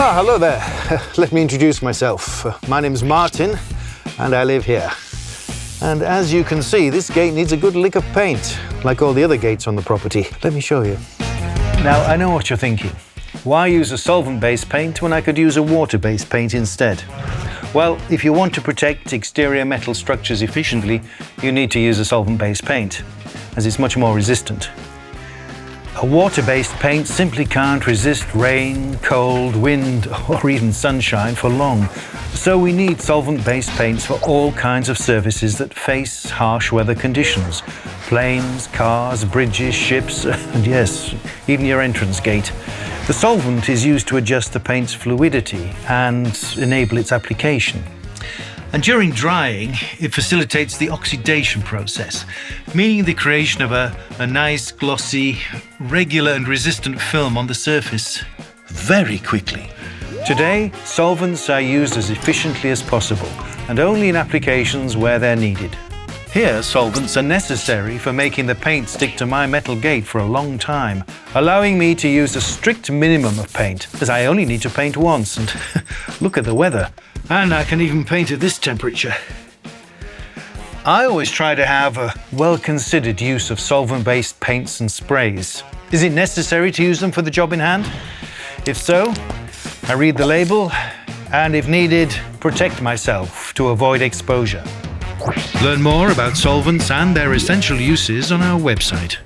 Hello there. Let me introduce myself. My name's Martin, and I live here. And as you can see, this gate needs a good lick of paint, like all the other gates on the property. Let me show you. Now, I know what you're thinking. Why use a solvent-based paint when I could use a water-based paint instead? Well, if you want to protect exterior metal structures efficiently, you need to use a solvent-based paint, as it's much more resistant. A water-based paint simply can't resist rain, cold, wind, or even sunshine for long. So we need solvent-based paints for all kinds of surfaces that face harsh weather conditions. Planes, cars, bridges, ships, and yes, even your entrance gate. The solvent is used to adjust the paint's fluidity and enable its application. And during drying, it facilitates the oxidation process, meaning the creation of a nice, glossy, regular and resistant film on the surface very quickly. Today, solvents are used as efficiently as possible and only in applications where they're needed. Here, solvents are necessary for making the paint stick to my metal gate for a long time, allowing me to use a strict minimum of paint, as I only need to paint once, and look at the weather. And I can even paint at this temperature. I always try to have a well-considered use of solvent-based paints and sprays. Is it necessary to use them for the job in hand? If so, I read the label and, if needed, protect myself to avoid exposure. Learn more about solvents and their essential uses on our website.